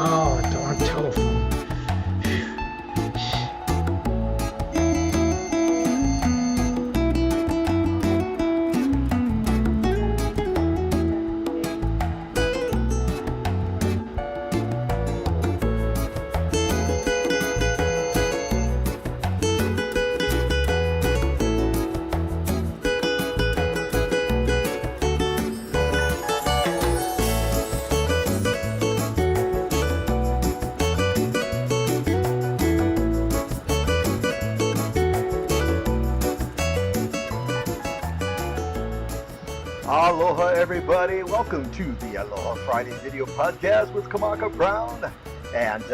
Oh, darn telephone. Aloha everybody, welcome to the Aloha Friday video podcast with Kamaka Brown. And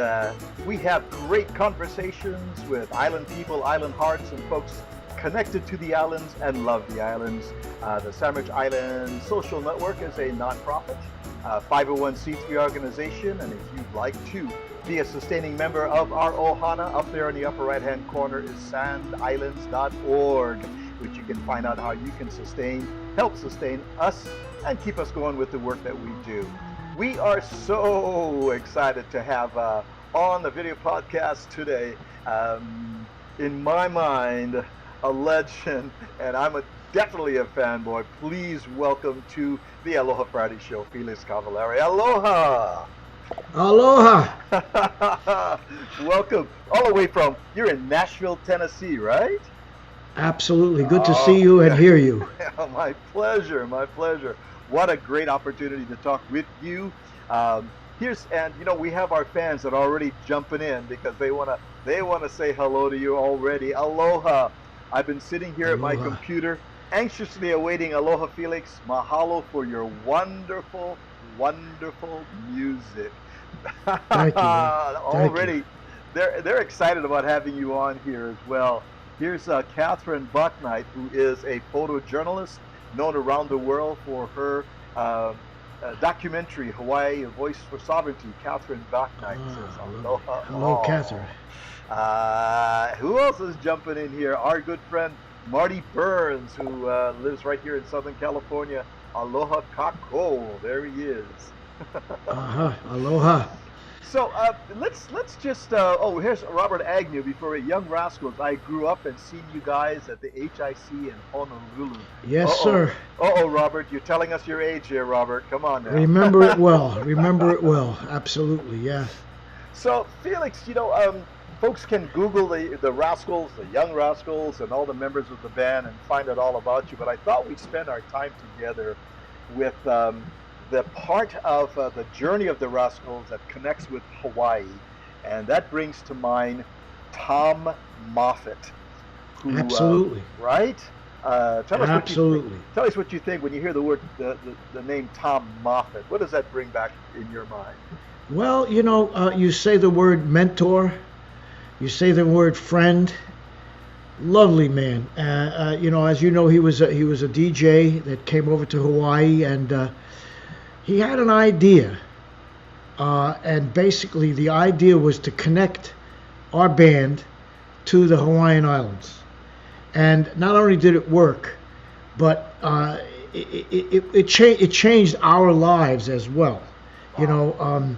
we have great conversations with island people, island hearts, and folks connected to the islands and love the islands. The Sandwich Island Social Network is a nonprofit, 501c3 organization, and if you'd like to be a sustaining member of our ohana, up there in the upper right hand corner is sandislands.org, which you can find out how you can help sustain us and keep us going with the work that we do. We are so excited to have on the video podcast today, in my mind, a legend, and I'm definitely a fanboy. Please welcome to the Aloha Friday show, Felix Cavaliere. Aloha! Aloha! Welcome all the way from, you're in Nashville, Tennessee, right? Absolutely. Good to see you and hear you. My pleasure, my pleasure. What a great opportunity to talk with you. We have our fans that are already jumping in because they wanna say hello to you already. Aloha. I've been sitting here at my computer, anxiously awaiting Aloha Felix. Mahalo for your wonderful, wonderful music. Thank you. Already, they're excited about having you on here as well. Here's Catherine Bucknight, who is a photojournalist known around the world for her documentary, Hawaii, A Voice for Sovereignty. Catherine Bucknight says aloha. Hello, Catherine. Who else is jumping in here? Our good friend Marty Burns, who lives right here in Southern California. Aloha kako. There he is. Aloha. So let's just here's Robert Agnew. Before Young Rascals, I grew up and seen you guys at the HIC in Honolulu. Yes, sir. Robert, you're telling us your age here, Robert. Come on now. Remember it well. Remember it well. Absolutely, yeah. So Felix, folks can Google the Rascals, the Young Rascals, and all the members of the band and find out all about you. But I thought we'd spend our time together with the part of the journey of the Rascals that connects with Hawaii, and that brings to mind Tom Moffett. Who, absolutely. Right? Tell us absolutely. Tell us what you think when you hear the word, the name Tom Moffett. What does that bring back in your mind? Well, you say the word mentor, you say the word friend. Lovely man. As you know, he was a DJ that came over to Hawaii, and he had an idea, and basically the idea was to connect our band to the Hawaiian Islands. And not only did it work, but it changed our lives as well. Wow.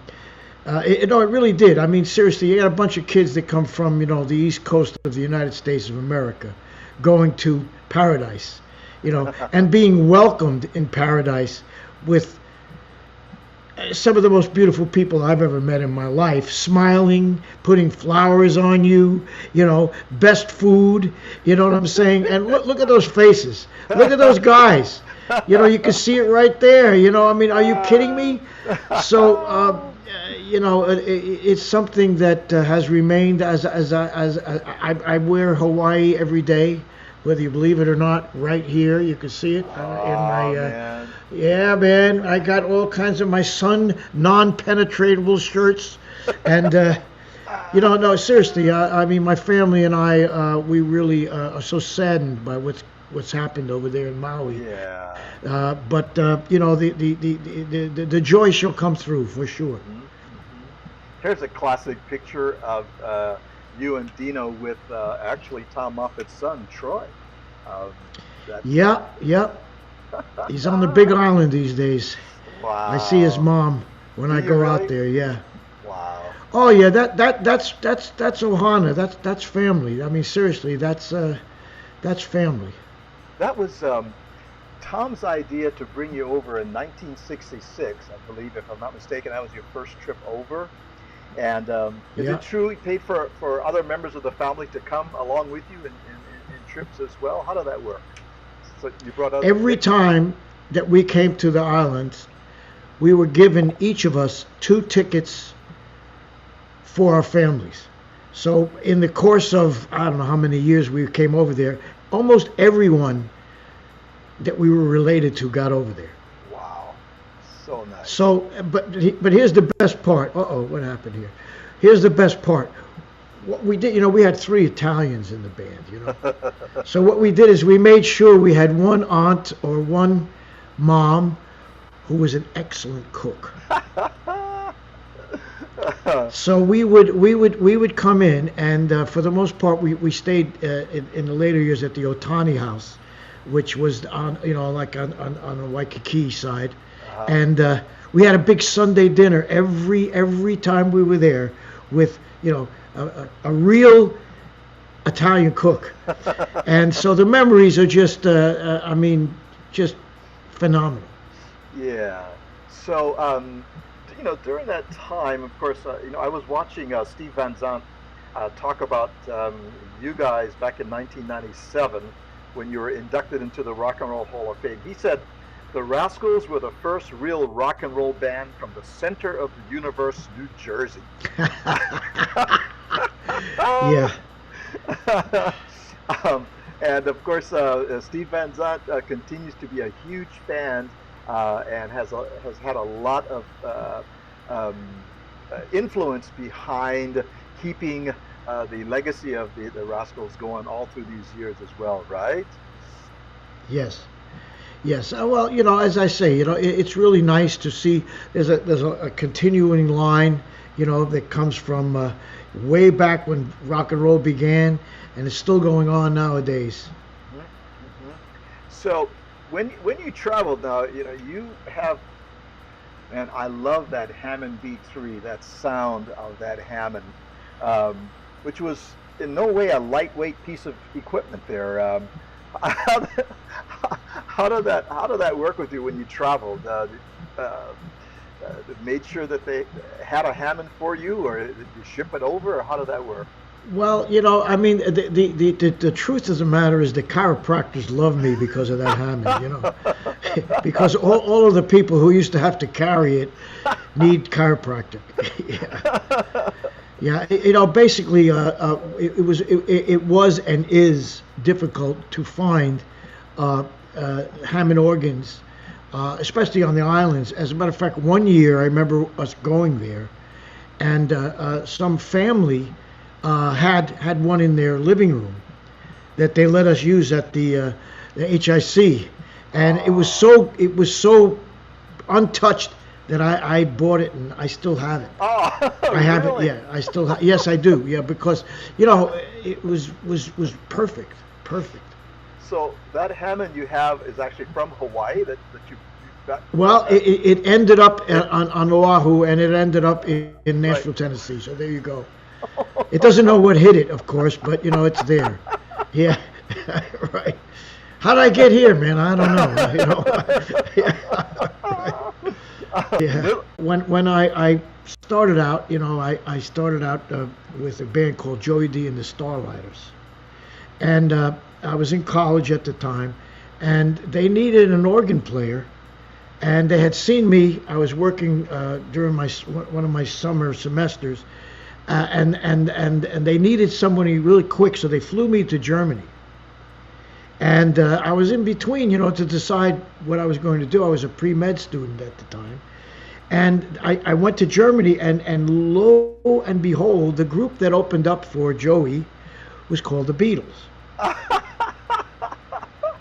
It really did. I mean, seriously, you got a bunch of kids that come from, the East Coast of the United States of America going to paradise, and being welcomed in paradise with some of the most beautiful people I've ever met in my life, smiling, putting flowers on you, best food, you know what I'm saying? And look at those faces. Look at those guys. You can see it right there. Are you kidding me? So, it's something that has remained as I wear Hawaii every day, whether you believe it or not. Right here, you can see it in my. Man. Yeah, man, I got all kinds of my son non-penetratable shirts, and no, seriously. I mean, my family and I, we really are so saddened by what's happened over there in Maui. Yeah. But the joy shall come through for sure. Mm-hmm. Here's a classic picture of you and Dino with actually Tom Moffett's son, Troy. Yep. He's on the Big Island these days. Wow. I see his mom when I go really? out there, yeah. Wow. Oh yeah, that's ohana. That's family. I mean, seriously, that's family. That was Tom's idea to bring you over in 1966, I believe, if I'm not mistaken. That was your first trip over. And is Yeah. it true he paid for other members of the family to come along with you in trips as well? How did that work? So you brought other Every time that we came to the islands, we were given each of us 2 tickets for our families. So in the course of I don't know how many years we came over there, almost everyone that we were related to got over there. Wow, so nice. So, but here's the best part. Uh-oh, what happened here? Here's the best part. What we did, we had 3 Italians in the band. So what we did is we made sure we had one aunt or one mom who was an excellent cook. So we would come in, and for the most part we stayed in the later years at the Otani house, which was on like on the Waikiki side, and we had a big Sunday dinner every time we were there with a real Italian cook, and so the memories are just just phenomenal. Yeah. So, during that time, of course, I was watching Steve Van Zandt talk about you guys back in 1997 when you were inducted into the Rock and Roll Hall of Fame. He said the Rascals were the first real rock and roll band from the center of the universe, New Jersey. Yeah. And of course, Steve Van Zandt continues to be a huge fan and has had a lot of influence behind keeping the legacy of the Rascals going all through these years as well, right? Yes. Yes. Well, as I say, it's really nice to see there's a continuing line, that comes from way back when rock and roll began, and it's still going on nowadays. Mm-hmm. Mm-hmm. So when you traveled now, you have, and I love that Hammond B3, that sound of that Hammond, which was in no way a lightweight piece of equipment there. How did that work with you when you traveled? Made sure that they had a Hammond for you, or did you ship it over, or how did that work? Well, the truth of the matter is the chiropractors love me because of that Hammond, because all of the people who used to have to carry it need chiropractic. Yeah. Yeah, basically, it was and is difficult to find Hammond organs, especially on the islands. As a matter of fact, one year I remember us going there, and some family had one in their living room that they let us use at the HIC, and it was so untouched that I bought it, and I still have it. Oh, I have really? it. Yeah, I still have. Yes, I do. Yeah, because it was perfect. So that Hammond you have is actually from Hawaii that you got. Well, it ended up on Oahu, and it ended up in Nashville, Tennessee. So there you go. It doesn't know what hit it, of course, but it's there. Yeah, right. How did I get here, man? I don't know. Yeah. When I started out, I started out with a band called Joey D and the Starlighters, and I was in college at the time, and they needed an organ player, and they had seen me. I was working during one of my summer semesters, and they needed somebody really quick, so they flew me to Germany. And I was in between, to decide what I was going to do. I was a pre-med student at the time. And I went to Germany, and lo and behold, the group that opened up for Joey was called the Beatles.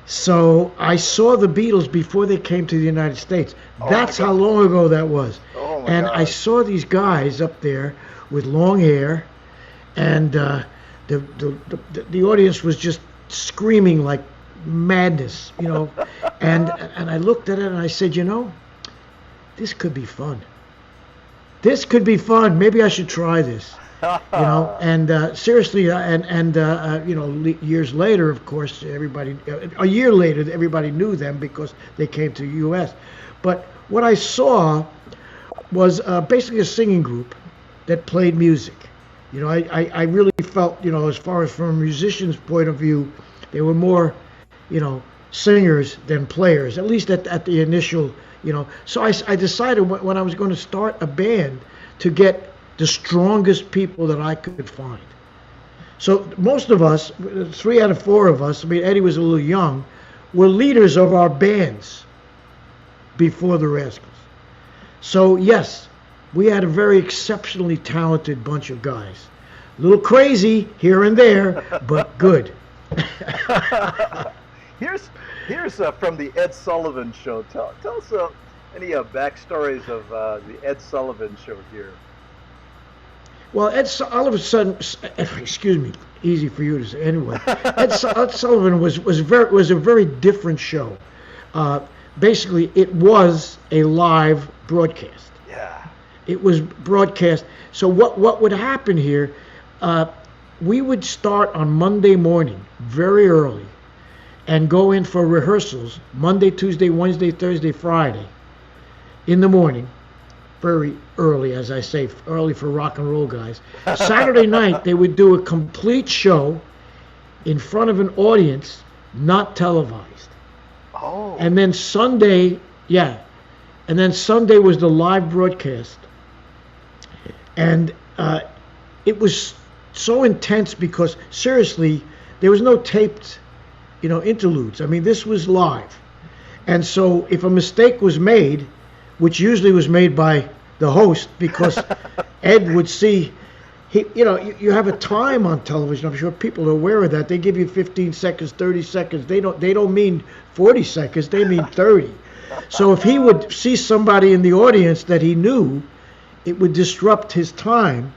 So I saw the Beatles before they came to the United States. That's how long ago that was. Oh my and God. I saw these guys up there with long hair, and the audience was just screaming like madness, and I looked at it and I said, this could be fun. this could be fun. Maybe I should try this. And seriously, years later, of course, a year later, everybody knew them because they came to the U.S. But what I saw was basically a singing group that played music. I really felt, as far as from a musician's point of view, they were more, singers than players, at least at the initial, So I decided when I was going to start a band to get the strongest people that I could find. So most of us, 3 out of 4 of us, Eddie was a little young, were leaders of our bands before the Rascals. So yes, we had a very exceptionally talented bunch of guys. A little crazy here and there, but good. Here's from the Ed Sullivan Show. Tell us any backstories of the Ed Sullivan Show here. Well, all of a sudden, excuse me, easy for you to say. Anyway, Ed Sullivan was a very different show. Basically, it was a live broadcast. Yeah. It was broadcast. So what would happen here? We would start on Monday morning, very early, and go in for rehearsals Monday, Tuesday, Wednesday, Thursday, Friday, in the morning. Very early, as I say, early for rock and roll guys. Saturday night, they would do a complete show in front of an audience, not televised. Oh. And then Sunday was the live broadcast. And it was so intense because, seriously, there was no taped, interludes. This was live. And so if a mistake was made, which usually was made by the host, because Ed would see, you have a time on television. I'm sure people are aware of that. They give you 15 seconds, 30 seconds. They don't mean 40 seconds. They mean 30. So if he would see somebody in the audience that he knew, it would disrupt his time.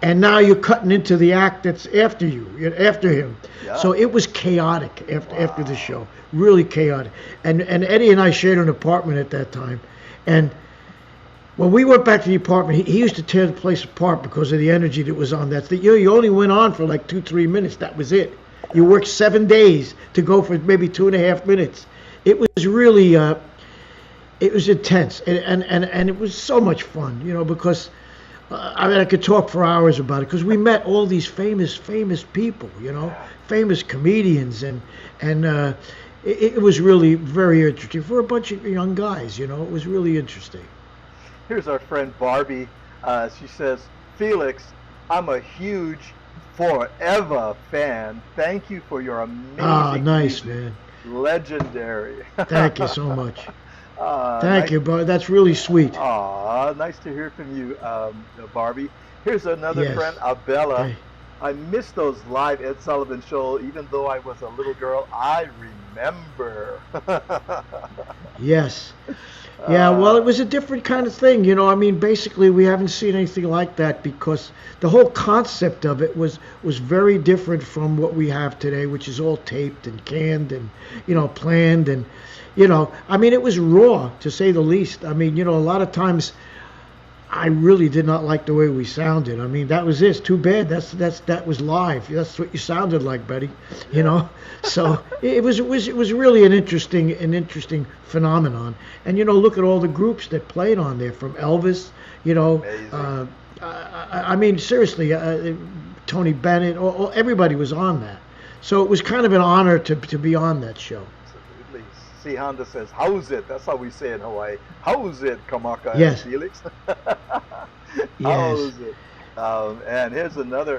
And now you're cutting into the act that's after him. Yeah. So it was chaotic after the show, really chaotic. And Eddie and I shared an apartment at that time. And when we went back to the apartment, he used to tear the place apart because of the energy that was on that. You only went on for like 2-3 minutes. That was it. You worked 7 days to go for maybe 2.5 minutes. It was really, it was intense. And it was so much fun, because I could talk for hours about it because we met all these famous people, famous comedians. And it was really very interesting for a bunch of young guys, It was really interesting. Here's our friend Barbie. She says, Felix, I'm a huge forever fan. Thank you for your amazing nice, music. Man. Legendary. Thank you so much. Thank you, bro. That's really sweet. Nice to hear from you, Barbie. Here's another friend, Abella. Hey. I missed those live Ed Sullivan show, even though I was a little girl. I remember. Yes. Yeah, well, it was a different kind of thing, basically we haven't seen anything like that because the whole concept of it was very different from what we have today, which is all taped and canned and, planned and, it was raw, to say the least. A lot of times I really did not like the way we sounded. That was it. Too bad. That was live. That's what you sounded like, buddy. So it was really an interesting phenomenon. And look at all the groups that played on there, from Elvis. Seriously, Tony Bennett. Everybody was on that. So it was kind of an honor to be on that show. Absolutely. C. Honda says, "How's it?" That's how we say in Hawaii. How's it, Kamaka yes. and Felix? Yes. How's it? And here's another